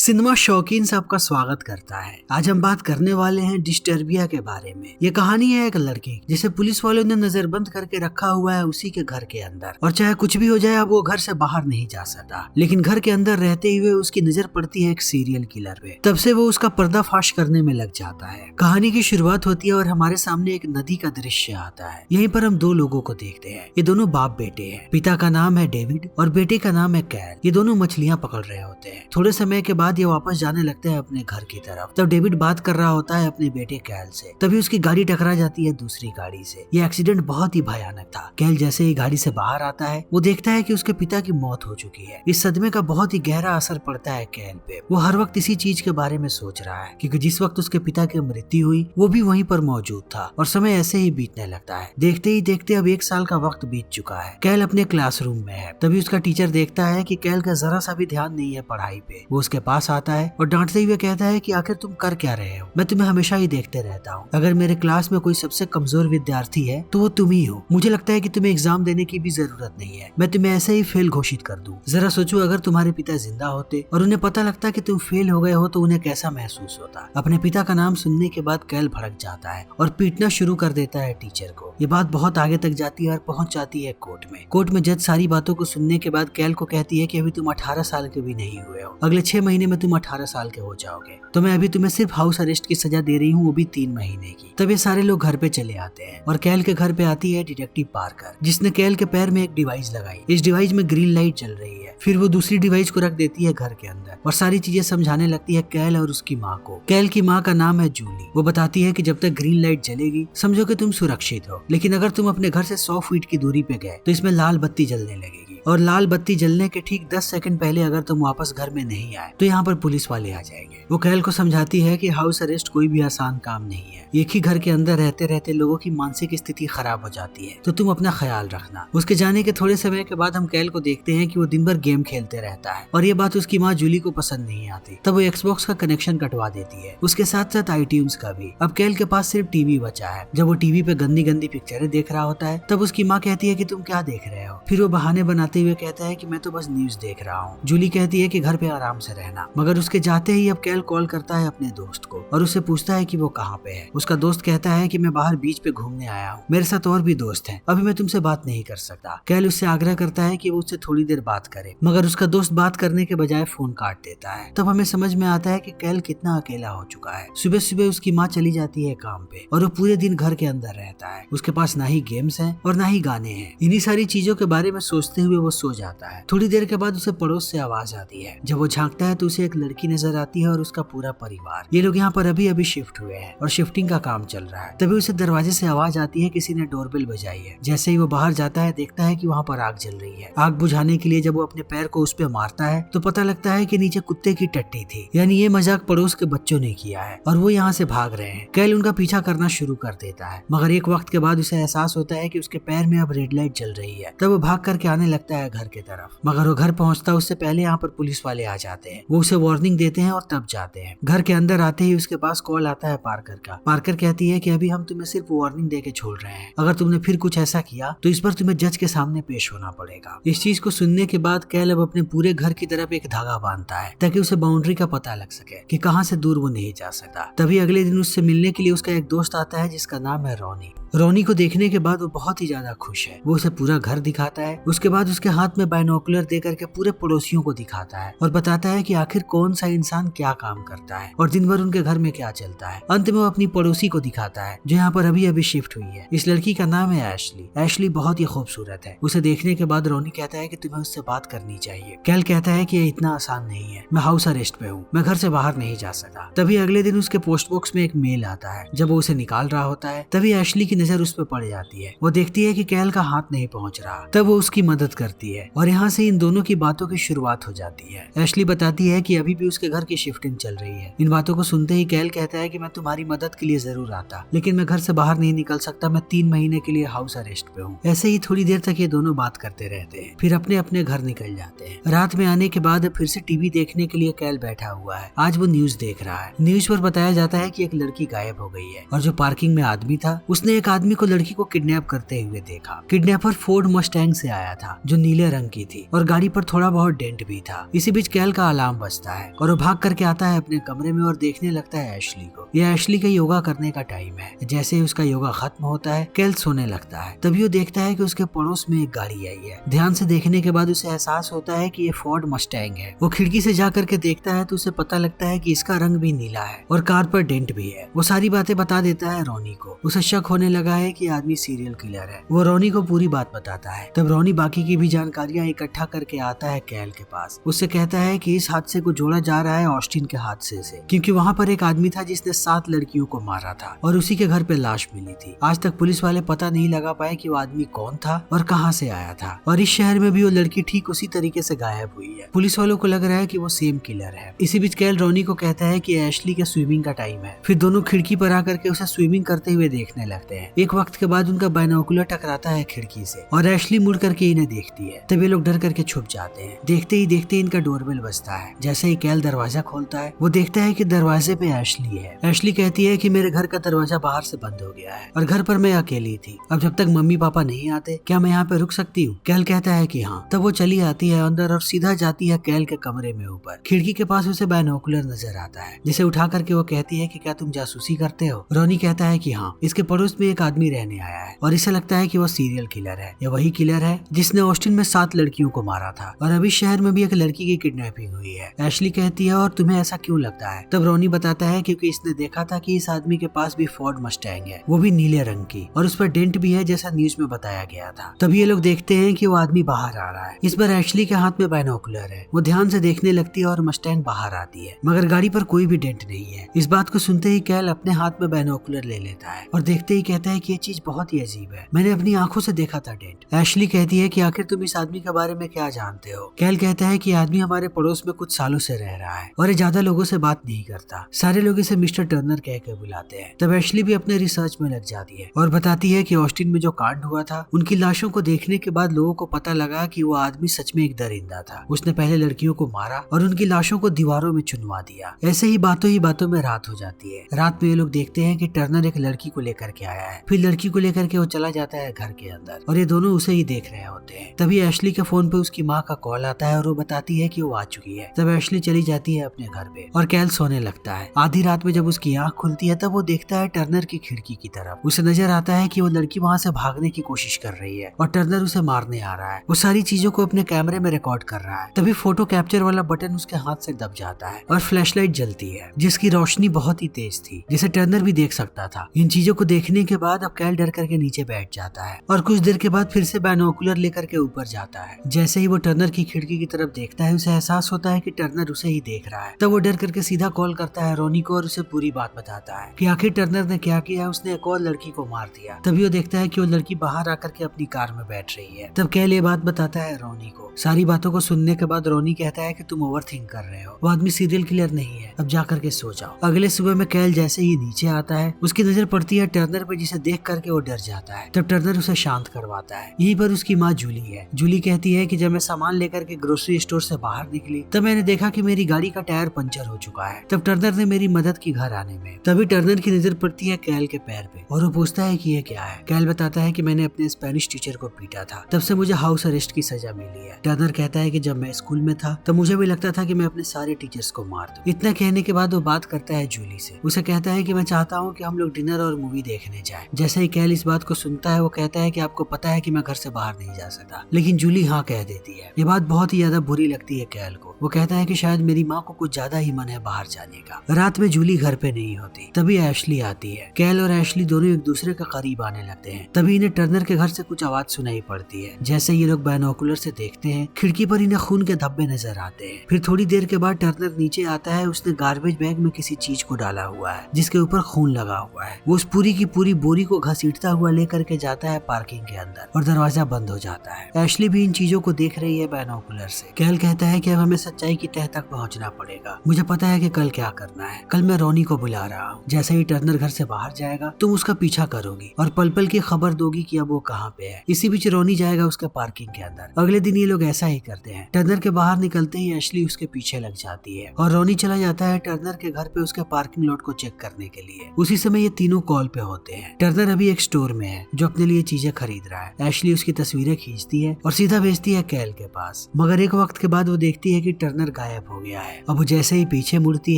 Cinema शौकीन से आपका स्वागत करता है। आज हम बात करने वाले हैं डिस्टर्बिया के बारे में। ये कहानी है एक लड़की जिसे पुलिस वालों ने नजरबंद करके रखा हुआ है उसी के घर के अंदर, और चाहे कुछ भी हो जाए अब वो घर से बाहर नहीं जा सकता। लेकिन घर के अंदर रहते हुए उसकी नजर पड़ती है एक सीरियल किलर पे। तब से वो उसका पर्दाफाश करने में लग जाता है। कहानी की शुरुआत होती है और हमारे सामने एक नदी का दृश्य आता है। यहीं पर हम दो लोगों को देखते हैं। ये दोनों बाप बेटे हैं। पिता का नाम है डेविड और बेटे का नाम है कैल। ये दोनों मछलियां पकड़ रहे होते हैं। थोड़े समय के बाद ये वापस जाने लगते हैं अपने घर की तरफ। तब डेविड बात कर रहा होता है अपने बेटे कैल से। तभी उसकी गाड़ी टकरा जाती है दूसरी गाड़ी से। ये एक्सीडेंट बहुत ही भयानक था। कैल जैसे ही गाड़ी से बाहर आता है वो देखता है कि उसके पिता की मौत हो चुकी है। इस सदमे का बहुत ही गहरा असर पड़ता है कैल पे। वो हर वक्त इसी चीज के बारे में सोच रहा है क्योंकि जिस वक्त उसके पिता की मृत्यु हुई वो भी वहीं पर मौजूद था और समय ऐसे ही बीतने लगता है। देखते ही देखते अब 1 साल का वक्त बीत चुका है। कैल अपने क्लासरूम में है। तभी उसका टीचर देखता है कि कैल का जरा सा भी ध्यान नहीं है पढ़ाई पे। वो उसके पास आता है और डांटते हुए कहता है कि आखिर तुम कर क्या रहे हो? मैं तुम्हें हमेशा ही देखते रहता हूँ। अगर मेरे क्लास में कोई सबसे कमजोर विद्यार्थी है तो वो तुम ही हो। मुझे लगता है कि तुम्हें एग्जाम देने की भी जरूरत नहीं है। मैं तुम्हें ऐसे ही फेल घोषित कर दूं। जरा सोचो अगर तुम्हारे पिता जिंदा होते और उन्हें पता लगता कि तुम फेल हो गए हो तो उन्हें कैसा महसूस होता। अपने पिता का नाम सुनने के बाद कैल भड़क जाता है और पीटना शुरू कर देता है टीचर को। ये बात बहुत आगे तक जाती है और पहुंच जाती है कोर्ट में। कोर्ट में जज सारी बातों को सुनने के बाद कैल को कहती है कि अभी तुम 18 साल के भी नहीं हुए हो। अगले 6 महीने में तुम 18 साल के हो जाओगे। तो मैं अभी तुम्हें सिर्फ हाउस अरेस्ट की सजा दे रही हूँ, वो भी 3 महीने की। तब ये सारे लोग घर पे चले आते हैं और कैल के घर पे आती है डिटेक्टिव पार्कर, जिसने कैल के पैर में एक डिवाइस लगाई। इस डिवाइस में ग्रीन लाइट जल रही है। फिर वो दूसरी डिवाइस को रख देती है घर के अंदर और सारी चीजें समझाने लगती है कैल और उसकी माँ को। कैल की माँ का नाम है जूली। वो बताती है कि जब तक ग्रीन लाइट जलेगी समझो कि तुम सुरक्षित हो, लेकिन अगर तुम अपने घर से 100 फीट की दूरी पे गए तो इसमें लाल बत्ती जलने लगेगी और लाल बत्ती जलने के ठीक 10 सेकंड पहले अगर तुम वापस घर में नहीं आए तो यहाँ पर पुलिस वाले आ जाएंगे। वो कैल को समझाती है कि हाउस अरेस्ट कोई भी आसान काम नहीं है। एक ही घर के अंदर रहते रहते लोगों की मानसिक स्थिति खराब हो जाती है, तो तुम अपना ख्याल रखना। उसके जाने के थोड़े समय के बाद हम कैल को देखते हैं कि वो दिन भर गेम खेलते रहता है और ये बात उसकी माँ जूली को पसंद नहीं आती। तब वो एक्सबॉक्स का कनेक्शन कटवा देती है, उसके साथ साथ iTunes का भी। अब कैल के पास सिर्फ टीवी बचा है। जब वो टीवी पे गंदी गंदी पिक्चरें देख रहा होता है तब उसकी माँ कहती है कि तुम क्या देख रहे हो? फिर वो बहाने बनाते हुए कहता है कि मैं तो बस न्यूज देख रहा हूँ। जूली कहती है कि घर पे आराम से रहना, मगर उसके जाते ही अब कैल कॉल करता है अपने दोस्त को और उससे पूछता है कि वो कहाँ पे है। उसका दोस्त कहता है कि मैं बाहर बीच पे घूमने आया हूँ, मेरे साथ और भी दोस्त हैं, अभी मैं तुमसे बात नहीं कर सकता। कैल उससे आग्रह करता है कि वो उससे थोड़ी देर बात करे, मगर उसका दोस्त बात करने के बजाय फोन काट देता है। तब हमें समझ में आता है कि कैल कितना अकेला हो चुका है। सुबह सुबह उसकी माँ चली जाती है काम पे और वो पूरे दिन घर के अंदर रहता है। उसके पास ना ही गेम्स हैं और ना ही गाने हैं। इन्हीं सारी चीजों के बारे में सोचते हुए वो सो जाता है। थोड़ी देर के बाद उसे पड़ोस से आवाज आती है। जब वो झांकता है तो उसे एक लड़की नजर आती है और उसका पूरा परिवार। ये लोग यहाँ पर अभी अभी शिफ्ट हुए हैं और शिफ्टिंग का काम चल रहा है। तभी उसे दरवाजे से आवाज आती है किसी ने डोरबेल बजाई है। जैसे ही वो बाहर जाता है देखता है कि वहाँ पर आग जल रही है। आग बुझाने के लिए जब वो अपने पैर को उस पे मारता है तो पता लगता है कि नीचे कुत्ते की टट्टी थी। यानी ये मजाक पड़ोस के बच्चों ने किया है और वो यहाँ से भाग रहे हैं। कैल उनका पीछा करना शुरू कर देता है, मगर एक वक्त के बाद उसे एहसास होता है कि उसके पैर में अब रेड लाइट जल रही है। तब वो भाग करके आने लगता है घर की तरफ, मगर वो घर पहुंचता उससे पहले यहाँ पर पुलिस वाले आ जाते हैं। वो उसे वार्निंग देते हैं और तब जाते हैं। घर के अंदर आते ही उसके पास कॉल आता है पार्कर का। पार्कर कहती है कि अभी हम तुम्हें सिर्फ वार्निंग दे के छोड़ रहे हैं, अगर तुमने फिर कुछ ऐसा किया तो इस पर तुम्हें जज के सामने पेश होना पड़ेगा। इस चीज को सुनने के बाद कैल अब अपने पूरे घर की तरफ एक धागा बांधता है ताकि उसे बाउंड्री का पता लग सके कि कहां से दूर वो नहीं जा सकता। तभी अगले दिन उससे मिलने के लिए उसका एक दोस्त आता है जिसका नाम है रोनी। रोनी को देखने के बाद वो बहुत ही ज्यादा खुश है। वो उसे पूरा घर दिखाता है। उसके बाद उसके हाथ में बाइनोकुलर दे करके पूरे पड़ोसियों को दिखाता है और बताता है कि आखिर कौन सा इंसान क्या काम करता है और दिन भर उनके घर में क्या चलता है। अंत में वो अपनी पड़ोसी को दिखाता है जो यहाँ पर अभी अभी शिफ्ट हुई है। इस लड़की का नाम है एशली। एशली बहुत ही खूबसूरत है। उसे देखने के बाद रोनी कहता है कि तुम्हें उससे बात करनी चाहिए। कैल कहता है कि ये इतना आसान नहीं है, मैं हाउस अरेस्ट पे हूँ, मैं घर से बाहर नहीं जा सका। तभी अगले दिन उसके पोस्ट बॉक्स में एक मेल आता है। जब वो उसे निकाल रहा होता है तभी एशली की नजर उस पर पड़ जाती है। वो देखती है कि कैल का हाथ नहीं पहुंच रहा। तब वो उसकी मदद करती है और यहाँ से इन दोनों की बातों की शुरुआत हो जाती है। एशली बताती है कि अभी भी उसके घर की शिफ्टिंग चल रही है। इन बातों को सुनते ही कैल कहता है कि मैं तुम्हारी मदद के लिए जरूर आता, लेकिन मैं घर से बाहर नहीं निकल सकता, मैं 3 महीने के लिए हाउस अरेस्ट पे हूँ। ऐसे ही थोड़ी देर तक ये दोनों बात करते रहते हैं, फिर अपने अपने घर निकल जाते हैं। रात में आने के बाद फिर से टीवी देखने के लिए कैल बैठा हुआ है। आज वो न्यूज देख रहा है। न्यूज पर बताया जाता है कि एक लड़की गायब हो गई है और जो पार्किंग में आदमी था उसने एक आदमी को लड़की को किडनैप करते हुए देखा। किडनैपर फोर्ड मस्टैंग से आया था जो नीले रंग की थी और गाड़ी पर थोड़ा बहुत डेंट भी था। इसी बीच कैल का अलार्म बजता है और वो भाग करके आता है अपने कमरे में और देखने लगता है एशली को। यह एशली का योगा करने का टाइम है। जैसे ही उसका योगा खत्म होता है कैल सोने लगता है। तभी वो देखता है कि उसके पड़ोस में एक गाड़ी आई है। ध्यान से देखने के बाद उसे एहसास होता है कि ये फोर्ड मस्टैंग है। वो खिड़की से जा करके देखता है तो उसे पता लगता है कि इसका रंग भी नीला है और कार पर डेंट भी है। वो सारी बातें बता देता है रोनी को। उसे शक होने लगा है कि आदमी सीरियल किलर है। वो रोनी को पूरी बात बताता है। तब रोनी बाकी की भी जानकारियां इकट्ठा करके आता है कैल के पास। उससे कहता है कि इस हादसे को जोड़ा जा रहा है ऑस्टिन के हादसे से, क्योंकि वहाँ पर एक आदमी था जिसने 7 लड़कियों को मारा था और उसी के घर पे लाश मिली थी। आज तक पुलिस वाले पता नहीं लगा पाए कि वो आदमी कौन था और कहाँ से आया था, और इस शहर में भी वो लड़की ठीक उसी तरीके से गायब हुई है। पुलिस वालों को लग रहा है कि वो सेम किलर है। इसी बीच कैल रोनी को कहता है कि एशली के स्विमिंग का टाइम है। फिर दोनों खिड़की पर आकर के उसे स्विमिंग करते हुए देखने लगते हैं। एक वक्त के बाद उनका बाइनोकुलर टकराता है खिड़की से और एशली मुड़ करके इन्हें देखती है। तब ये लोग डर करके छुप जाते हैं। देखते ही इनका डोरबेल बजता है। जैसे ही कैल दरवाजा खोलता है वो देखता है कि दरवाजे पे एशली है। एशली कहती है कि मेरे घर का दरवाजा बाहर से बंद हो गया है और घर पर मैं अकेली थी। अब जब तक मम्मी पापा नहीं आते क्या मैं यहाँ पे रुक सकती हूँ? कैल कहता है कि हाँ। तब वो चली आती है अंदर और सीधा जाती है कैल के कमरे में ऊपर। खिड़की के पास उसे बाइनोकुलर नजर आता है, जिसे उठा करके वो कहती है कि क्या तुम जासूसी करते हो? रोनी कहता है कि हाँ। इसके पड़ोस में एक आदमी रहने आया है और इसे लगता है कि वो सीरियल किलर है। यह वही किलर है जिसने ऑस्टिन में 7 लड़कियों को मारा था और अभी शहर में भी एक लड़की की किडनैपिंग हुई है। एशली कहती है और तुम्हें ऐसा क्यों लगता है? तब रोनी बताता है क्योंकि इसने देखा था कि इस आदमी के पास भी फोर्ड मस्टैंग है, वो भी नीले रंग की, और उस पर डेंट भी है जैसा न्यूज में बताया गया था। तभी ये लोग देखते हैं कि वो आदमी बाहर आ रहा है। इस बार एशली के हाथ में बाइनोकुलर है। वो ध्यान से देखने लगती है और मस्टैंग बाहर आती है, मगर गाड़ी पर कोई भी डेंट नहीं है। इस बात को सुनते ही कैल अपने हाथ में बाइनोकुलर ले लेता है और देखते ही कहता है कि ये चीज बहुत ही अजीब है, मैंने अपनी आंखों से देखा था डेंट। एशली कहती है कि आखिर तुम इस आदमी के बारे में क्या जानते हो? कैल कहता है कि आदमी हमारे पड़ोस में कुछ सालों से रह रहा है और ये ज्यादा लोगों से बात नहीं करता। सारे लोग इसे मिस्टर टर्नर कह के बुलाते हैं। तब एशली भी अपने रिसर्च में लग जाती है और बताती है कि ऑस्टिन में जो कांड हुआ था उनकी लाशों को देखने के बाद लोगों को पता लगा कि वो आदमी सच में एक दरिंदा था। उसने पहले लड़कियों को मारा और उनकी लाशों को दीवारों में चुनवा दिया। ऐसे ही बातों में रात हो जाती है। रात में ये लोग देखते हैं कि टर्नर एक लड़की को लेकर के आया है। फिर लड़की को लेकर के वो चला जाता है घर के अंदर और ये दोनों उसे ही देख रहे होते हैं। तभी एशली के फोन पे उसकी माँ का कॉल आता है और वो बताती है कि वो आ चुकी है। तब एशली चली जाती है अपने घर पे और कैल सोने लगता है। आधी रात में जब उसकी आंख खुलती है तब वो देखता है टर्नर की खिड़की की तरफ। उसे नजर आता है कि वो लड़की वहाँ से भागने की कोशिश कर रही है और टर्नर उसे मारने आ रहा है। वो सारी चीजों को अपने कैमरे में रिकॉर्ड कर रहा है। तभी फोटो कैप्चर वाला बटन उसके हाथ से दब जाता है और फ्लैशलाइट जलती है जिसकी रोशनी बहुत ही तेज थी, जिसे टर्नर भी देख सकता था। इन चीजों को देखने के बाद अब कैल डर करके नीचे बैठ जाता है और कुछ देर के बाद फिर से बाइनोकुलर लेकर के ऊपर जाता है। जैसे ही वो टर्नर की खिड़की की तरफ देखता है उसे एहसास होता है कि टर्नर उसे ही देख रहा है। तब वो डर करके सीधा कॉल करता है रोनी को और उसे पूरी बात बताता है कि आखिर टर्नर ने क्या किया। उसने एक और लड़की को मार दिया। तभी वो देखता है कि वो लड़की बाहर आकर के अपनी कार में बैठ रही है। तब कैल ये बात बताता है रोनी को। सारी बातों को सुनने के बाद रोनी कहता है कि तुम ओवर थिंक कर रहे हो, वो आदमी सीरियल किलर नहीं है, अब जा करके सो जाओ। अगले सुबह में कैल जैसे ही नीचे आता है उसकी नजर पड़ती है टर्नर पे, जिसे देख करके वो डर जाता है। तब टर्नर उसे शांत करवाता है। यहीं पर उसकी माँ जूली है। जूली कहती है कि जब मैं सामान लेकर के ग्रोसरी स्टोर से बाहर निकली तब मैंने देखा कि मेरी गाड़ी का टायर पंचर हो चुका है। तब टर्नर ने मेरी मदद की घर आने में। तभी टर्नर की नजर पड़ती है कैल के पैर पे और वो पूछता है कि ये क्या है। कैल बताता है कि मैंने अपने स्पेनिश टीचर को पीटा था, तब से मुझे हाउस अरेस्ट की सजा मिली है। टर्नर कहता है कि जब मैं स्कूल में था तब मुझे भी लगता था कि मैं अपने सारे टीचर्स को मार दूं। इतना कहने के बाद वो बात करता है जूली से। उसे कहता है कि मैं चाहता हूँ कि हम लोग डिनर और मूवी देखने जाएं। जैसे ही कैल इस बात को सुनता है वो कहता है कि आपको पता है कि मैं घर से बाहर नहीं जा सकता, लेकिन जूली हाँ कह देती है। ये बात बहुत ही ज्यादा बुरी लगती है कैल को। वो कहता है कि शायद मेरी माँ को कुछ ज्यादा ही मन है बाहर जाने का। रात में जूली घर पे नहीं होती। तभी एशली आती है। कैल और एशली दोनों एक दूसरे के करीब आने लगते हैं। तभी इन्हें टर्नर के घर से कुछ आवाज सुनाई पड़ती है। जैसे ये लोग बाइनोकुलर से देखते हैं खिड़की पर इन्हें खून के धब्बे नजर आते हैं। फिर थोड़ी देर के बाद टर्नर नीचे आता है। उसने गार्बेज बैग में किसी चीज को डाला हुआ है जिसके ऊपर खून लगा हुआ है। वो उस पूरी की पूरी बोरी को घसीटता हुआ लेकर के जाता है पार्किंग के अंदर और दरवाजा बंद हो जाता है। एशली भी इन चीजों को देख रही है बाइनोकुलर से। कैल कहता है कि अब हमें सच्चाई की तह तक पहुंचना पड़ेगा। मुझे पता है कि कल क्या करना है। कल मैं रोनी को बुला रहा हूँ। जैसे ही टर्नर घर से बाहर जाएगा तुम उसका पीछा करोगी और पल पल की खबर दोगी कि अब वो कहाँ पे है। इसी बीच रोनी जाएगा उसके पार्किंग के अंदर। अगले दिन ये लोग ऐसा ही करते हैं। टर्नर के बाहर निकलते ही एशली उसके पीछे लग जाती है और रोनी चला जाता है टर्नर के घर पे उसके पार्किंग लॉट को चेक करने के लिए। उसी समय ये तीनों कॉल पे होते हैं। टर्नर अभी एक स्टोर में है जो अपने लिए चीजें खरीद रहा है। एशली उसकी तस्वीरें खींचती है और सीधा भेजती है कैल के पास, मगर एक वक्त के बाद वो देखती है कि टर्नर गायब हो गया है। अब वो जैसे ही पीछे मुड़ती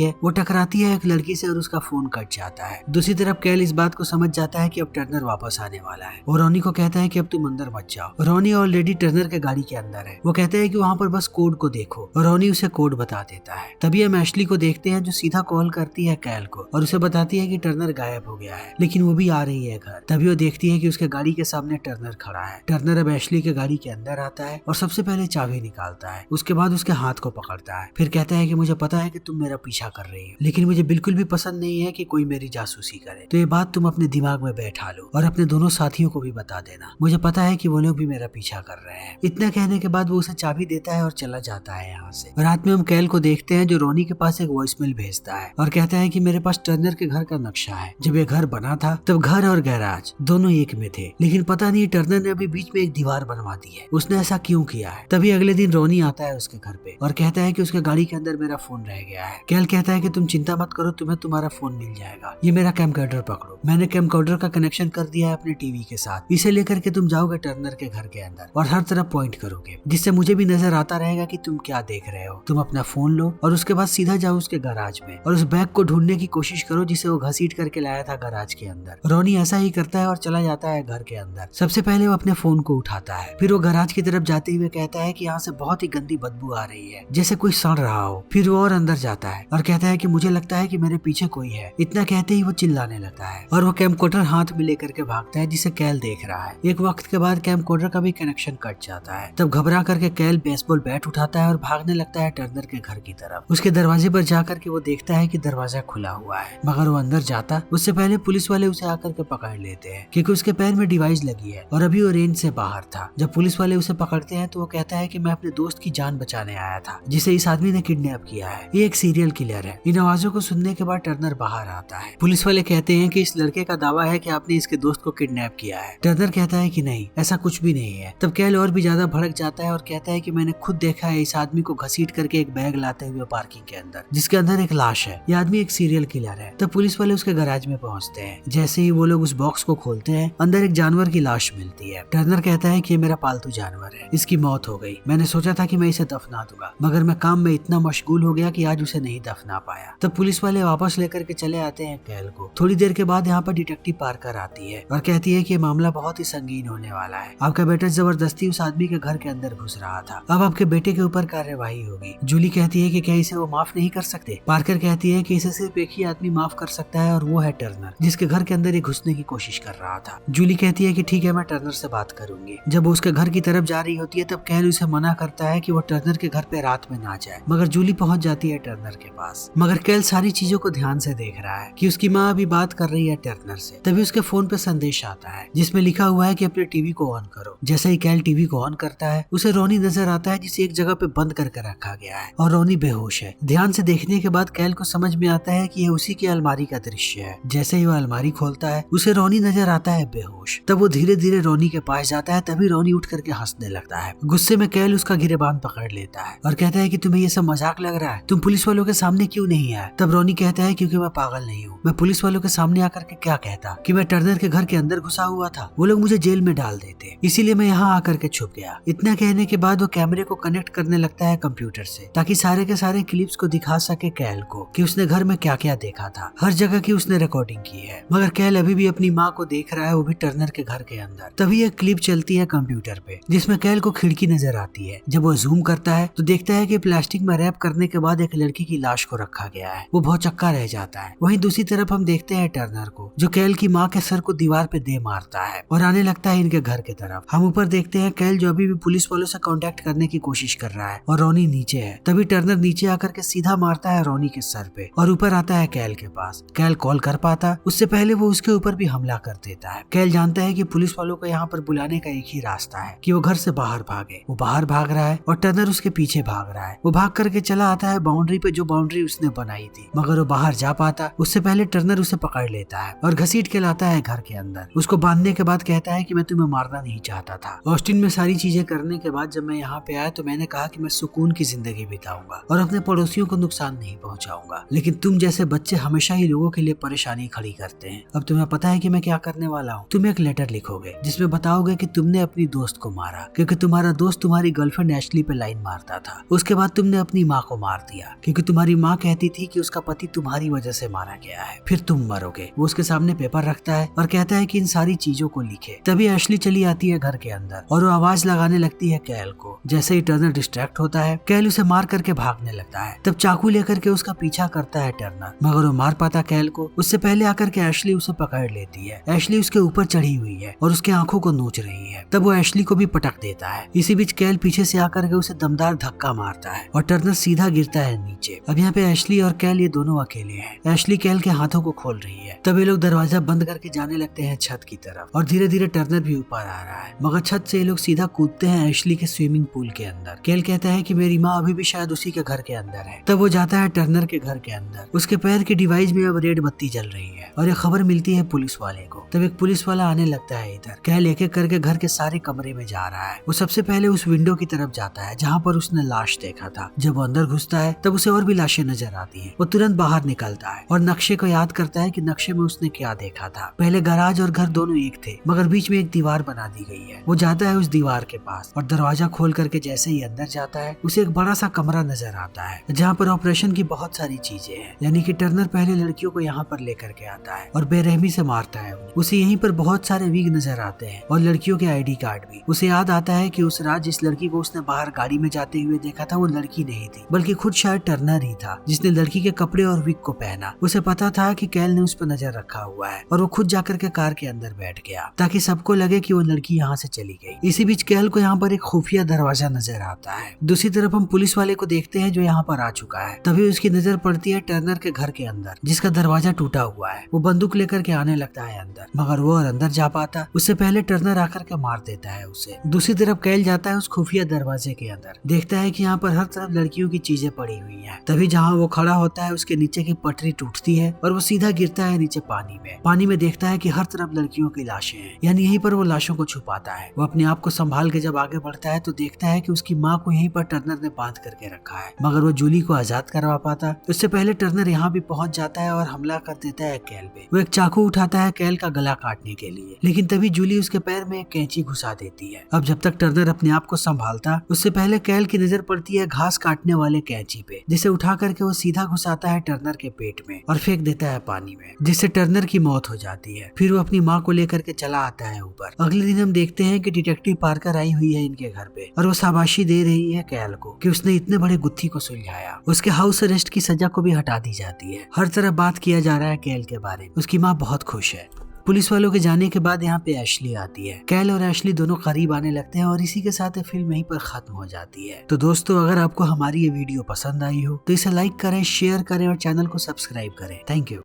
है वो टकराती है एक लड़की से और उसका फोन कट जाता है। दूसरी तरफ कैल इस बात को समझ जाता है कि अब टर्नर वापस आने वाला है और रोनी को कहता है कि अब तुम अंदर मत जाओ। रोनी ऑलरेडी टर्नर के गाड़ी के अंदर है। वो कहते हैं कि वहाँ पर बस कोड को देखो और रोनी उसे कोड बता देता है। तभी हम एशली को देखते हैं जो सीधा कॉल करती है कैल को और उसे बताती है कि टर्नर गायब हो गया है, लेकिन वो भी आ रही है घर। तभी वो देखती है कि उसके गाड़ी के सामने टर्नर खड़ा है। टर्नर अब एशली के गाड़ी के अंदर आता है और सबसे पहले चाबी निकालता है। उसके बाद उसके हाथ को पकड़ता है, फिर कहता है कि मुझे पता है कि तुम मेरा पीछा कर रही हो, लेकिन मुझे बिल्कुल भी पसंद नहीं है कि कोई मेरी जासूसी करे, तो ये बात तुम अपने दिमाग में बैठा लो और अपने दोनों साथियों को भी बता देना। मुझे पता है कि वो लोग भी मेरा पीछा कर रहे हैं। इतना कहने के बाद वो उसे चाबी देता है और चला जाता है यहाँ से। रात में हम कैल को देखते हैं जो रोनी के पास एक वॉइसमेल भेजता है और कहता है कि मेरे पास टर्नर के घर का नक्शा है। जब ये घर बना था तब घर और गैराज दोनों एक में थे, लेकिन पता नहीं टर्नर ने अभी बीच में एक दीवार बनवा दी है। उसने ऐसा क्यों किया है? तभी अगले दिन रोनी आता है उसके घर पे और कहता है कि उसके गाड़ी के अंदर मेरा फोन रह गया है। कैल कहता है कि तुम चिंता मत करो, तुम्हें तुम्हारा फोन मिल जाएगा। ये मेरा कैमकॉर्डर पकड़ो, मैंने कैमकॉर्डर का कनेक्शन कर दिया है अपने टीवी के साथ। इसे लेकर के तुम जाओगे टर्नर के घर के अंदर और हर तरफ पॉइंट करोगे, जिससे मुझे भी नजर आता रहेगा कि तुम क्या देख रहे हो। तुम अपना फोन लो और उसके बाद सीधा जाओ उसके गैराज में और उस बैग को ढूंढने की कोशिश करो जिसे वो घसीट करके लाया था गैराज के अंदर। रोनी ऐसा ही करता है और चला जाता है घर के अंदर। सबसे पहले वो अपने फोन को उठाता है, फिर वो गैराज की तरफ जाते हुए कहता है कि यहाँ से बहुत ही गंदी बदबू आ रही है, जैसे कोई सड़ रहा हो। फिर वो और अंदर जाता है और कहता है कि मुझे लगता है कि मेरे पीछे कोई है। इतना कहते ही वो चिल्लाने लगता है और वो कैमकॉर्डर हाथ में लेकर के भागता है जिसे कैल देख रहा है। एक वक्त के बाद कैमकॉर्डर का भी कनेक्शन कट जाता है। तब घबरा करके कैल बेसबॉल बैट उठाता है और भागने लगता है टर्नर के घर की तरफ। उसके दरवाजे पर जाकर के वो देखता है कि दरवाजा खुला हुआ है, मगर वो अंदर जाता उससे पहले पुलिस वाले उसे आकर के पकड़ लेते हैं क्योंकि उसके पैर में डिवाइस लगी है और अभी वो रेंज से बाहर था। जब पुलिस वाले उसे पकड़ते हैं तो वो कहता है कि मैं अपने दोस्त की जान बचाने आया था जिसे इस आदमी ने किडनैप किया है। ये एक सीरियल किलर है। इन आवाजों को सुनने के बाद टर्नर बाहर आता है। पुलिस वाले कहते हैं कि इस लड़के का दावा है कि आपने इसके दोस्त को किडनैप किया है। टर्नर कहता है कि नहीं, ऐसा कुछ भी नहीं है। तब कैल और भी ज्यादा भड़क जाता है और कहता है कि मैंने खुद देखा है इस आदमी को घसीट करके एक बैग लाते हुए पार्किंग के अंदर, जिसके अंदर एक लाश है। ये आदमी एक सीरियल किलर है। तब पुलिस वाले उसके गैराज में पहुंचते हैं। जैसे ही वो लोग उस बॉक्स को खोलते हैं अंदर एक जानवर की लाश मिलती है। टर्नर कहता है कि ये मेरा पालतू जानवर है, इसकी मौत हो गई। मैंने सोचा था कि मैं इसे दफना दूंगा, मगर मैं काम में इतना मशगूल हो गया कि आज उसे नहीं दफना पाया। तब पुलिस वाले वापस लेकर के चले आते हैं कैल को। थोड़ी देर के बाद यहाँ पर डिटेक्टिव पार्कर आती है और कहती है कि मामला बहुत ही संगीन होने वाला है। आपका बेटा जबरदस्ती उस आदमी के घर के अंदर घुस रहा था, अब आपके बेटे के ऊपर कार्यवाही होगी। जूली कहती है कि क्या इसे वो माफ नहीं कर सकते? पार्कर कहती है कि इसे सिर्फ एक ही आदमी माफ कर सकता है और वो है टर्नर, जिसके घर के अंदर ये घुसने की कोशिश कर रहा था। जूली कहती है कि ठीक है, मैं टर्नर से बात करूंगी। जब वो उसके घर की तरफ जा रही होती है तब कैल उसे मना करता है कि वो टर्नर के घर पे रात में ना जाए, मगर जूली पहुंच जाती है टर्नर के पास। मगर कैल सारी चीजों को ध्यान से देख रहा है कि उसकी माँ अभी बात कर रही है टर्नर से। तभी उसके फोन पे संदेश आता है जिसमें लिखा हुआ है कि अपने टीवी को ऑन करो। जैसे ही कैल टीवी को ऑन करता है उसे रोनी नजर आता है जिसे एक जगह पे बंद करके रखा गया है और रोनी बेहोश है। ध्यान से देखने के बाद कैल को समझ में आता है कि यह उसी की अलमारी का दृश्य है। जैसे ही वह अलमारी खोलता है उसे रोनी नजर आता है बेहोश। तब वो धीरे धीरे रोनी के पास जाता है। तभी रोनी उठ करके हंसने लगता है। गुस्से में कैल उसका गिरेबान पकड़ लेता है और कहता है कि तुम्हें ये सब मजाक लग रहा है, तुम पुलिस वालों के सामने क्यों नहीं आए? तब रोनी कहता है क्योंकि मैं पागल नहीं हूँ, मैं पुलिस वालों के सामने आकर के क्या कहता कि मैं टर्नर के घर के अंदर घुसा हुआ था, वो लोग मुझे जेल में डाल देते, इसीलिए मैं यहाँ आकर के छुप गया। इतना कहने के बाद वो कैमरे को कनेक्ट करने लगता है कंप्यूटर से ताकि सारे के सारे क्लिप्स को दिखा सके कैल को कि उसने घर में क्या क्या देखा था। हर जगह की उसने रिकॉर्डिंग की है, मगर कैल अभी भी अपनी माँ को देख रहा है, वो भी टर्नर के घर के अंदर। तभी एक क्लिप चलती है कंप्यूटर पे जिसमें कैल को खिड़की नजर आती है। जब वो जूम करता है तो देखता है कि प्लास्टिक में रैप करने के बाद एक लड़की की लाश को रखा गया है। वो बहुत चक्का रह जाता है। वहीं दूसरी तरफ हम देखते हैं टर्नर को जो कैल की माँ के सर को दीवार पे दे मारता है और आने लगता है इनके घर की तरफ। हम ऊपर देखते हैं कैल जो अभी भी पुलिस वालों से कांटेक्ट करने की कोशिश कर रहा है और रोनी नीचे है। तभी टर्नर नीचे आकर के सीधा मारता है रोनी के सर पे और ऊपर आता है कैल के पास। कैल कॉल कर पाता उससे पहले वो उसके ऊपर भी हमला कर देता है। कैल जानता है कि पुलिस वालों को यहाँ पर बुलाने का एक ही रास्ता है कि वो घर से बाहर भागे। वो बाहर भाग रहा है और टर्नर उसके पीछे भाग रहा है। वो भाग करके चला आता है बाउंड्री पे जो बाउंड्री उसने बनाई थी, मगर वो बाहर जा पाता उससे पहले टर्नर उसे पकड़ लेता है और घसीट के लाता है घर के अंदर। उसको बांधने के बाद कहता है कि मैं तुम्हें मारना नहीं चाहता था। ऑस्टिन में सारी चीजें करने के बाद जब मैं यहाँ पे आया तो मैंने कहा कि मैं सुकून की जिंदगी बिताऊंगा और अपने पड़ोसियों को नुकसान नहीं पहुँचाऊंगा, लेकिन तुम जैसे बच्चे हमेशा ही लोगों के लिए परेशानी खड़ी करते हैं। अब तुम्हें पता है कि मैं क्या करने वाला हूँ? तुम एक लेटर लिखोगे जिसमें बताओगे कि तुमने अपनी दोस्त को मारा क्योंकि तुम्हारा दोस्त तुम्हारी गर्लफ्रेंड एशली पे लाइन मारता था। उसके बाद तुमने अपनी माँ को मार दिया क्योंकि तुम्हारी माँ कहती थी कि उसका पति तुम्हारी वजह से मारा गया है, फिर तुम मरोगे। वो उसके सामने पेपर रखता है और कहता है कि इन सारी चीजों को लिखे। तभी एशली चली आती है घर के अंदर और वो आवाज लगाने लगती है कैल को। जैसे ही टर्नर डिस्ट्रैक्ट होता है, कैल उसे मार करके भागने लगता है। तब चाकू लेकर के उसका पीछा करता है टर्नर, मगर वो मार पाता कैल को उससे पहले आकर के एशली उसे पकड़ लेती है। एशली उसके ऊपर चढ़ी हुई है और उसके आंखों को नोच रही है। तब वो एशली को भी पटक देता है। इसी बीच कैल पीछे से आकर के उसे दमदार धक्का मारता है और टर्नर सीधा गिरता है नीचे। अब यहाँ पे एशली और कैल ये दोनों अकेले हैं। एशली कैल के हाथों को खोल रही है। तब ये लोग दरवाजा बंद करके जाने लगते हैं छत की तरफ और धीरे धीरे टर्नर भी ऊपर आ रहा है, मगर छत से ये लोग सीधा कूदते हैं एशली के स्विमिंग पूल के अंदर। कैल कहता है कि मेरी माँ अभी भी शायद उसी के घर के अंदर है। तब वो जाता है टर्नर के घर के अंदर। उसके पैर की डिवाइस में अब रेड बत्ती जल रही है और ये खबर मिलती है पुलिस वाले को। तब एक पुलिस वाला आने लगता है इधर। कैल एक एक करके घर के सारे कमरे में जा रहा है। वो सबसे पहले उस विंडो की तरफ जाता है जहाँ पर उसने लाश देखा था। जब वो अंदर घुसता है तब उसे और भी लाशें नजर आती हैं। वो तुरंत बाहर निकलता है और नक्शे को याद करता है कि नक्शे में उसने क्या देखा था। पहले गैराज और घर दोनों एक थे, मगर बीच में एक दीवार बना दी गई है। वो जाता है उस दीवार के पास और दरवाजा खोल करके जैसे ही अंदर जाता है उसे एक बड़ा सा कमरा नजर आता है जहाँ पर ऑपरेशन की बहुत सारी चीजें हैं। यानी कि टर्नर पहले लड़कियों को यहाँ पर लेकर के आता है और बेरहमी से मारता है उन्हें। उसे यहीं पर बहुत सारे विग नजर आते हैं और लड़कियों के आईडी कार्ड भी। उसे याद आता है कि उस रात जिस लड़की को उसने बाहर गाड़ी में जाते हुए देखा था वो लड़की नहीं थी, बल्कि खुद शायद टर्नर ही था जिसने लड़की के कपड़े और विग को पहना। उसे पता था कि कैल ने उस पर नजर रखा हुआ है और वो खुद जाकर के कार के अंदर बैठ गया ताकि सबको लगे कि वो लड़की यहाँ से चली गई। इसी बीच कैल को यहाँ पर एक खुफिया दरवाजा नजर आता है। दूसरी तरफ हम पुलिस वाले को देखते हैं जो यहाँ पर आ चुका है। तभी उसकी नजर पड़ती है टर्नर के घर के अंदर जिसका दरवाजा टूटा हुआ है। वो बंदूक लेकर के आने लगता है अंदर, मगर वो और अंदर जा पाता उससे पहले टर्नर आकर के मार देता है उसे। दूसरी तरफ कैल जाता है उस खुफिया दरवाजे के अंदर, देखता है कि यहाँ पर हर तरफ लड़कियों की चीजें पड़ी हुई है। तभी जहाँ वो खड़ा होता है उसके नीचे की पटरी टूटती है और वो सीधा गिरता है नीचे पानी में। पानी में देखता है कि हर तरफ लड़कियों की लाशें हैं, यानी यहीं पर वो लाशों को छुपाता है। वो अपने आप को संभाल के जब आगे बढ़ता है तो देखता है कि उसकी माँ को यहीं पर टर्नर ने बांध करके रखा है, मगर वो जूली को आजाद करवा पाता उससे पहले टर्नर यहाँ भी पहुंच जाता है और हमला कर देता है कैल पे। वो एक चाकू उठाता है कैल का गला काटने के लिए, लेकिन तभी जूली उसके पैर में एक कैंची घुसा देती है। अब जब तक टर्नर अपने आप को संभालता उससे पहले कैल की नजर पड़ती है घास काटने वाले कैंची पे, जिसे उठा करके वो सीधा घुसाता है टर्नर के पेट में और फेंक देता है पानी में, जिससे टर्नर की मौत हो जाती है। फिर वो अपनी माँ को लेकर के चला आता है ऊपर। अगले दिन हम देखते हैं कि डिटेक्टिव पार्कर आई हुई है इनके घर पे और वो शाबाशी दे रही है कैल को कि उसने इतने बड़े गुत्थी को सुलझाया। उसके हाउस अरेस्ट की सजा को भी हटा दी जाती है। हर तरफ बात किया जा रहा है कैल के बारे में। उसकी माँ बहुत खुश है। पुलिस वालों के जाने के बाद यहाँ पे एशली आती है। कैल और एशली दोनों करीब आने लगते हैं और इसी के साथ फिल्म यहीं पर खत्म हो जाती है। तो दोस्तों, अगर आपको हमारी ये वीडियो पसंद आई हो तो इसे लाइक करें, शेयर करें और चैनल को सब्सक्राइब करें। Thank you.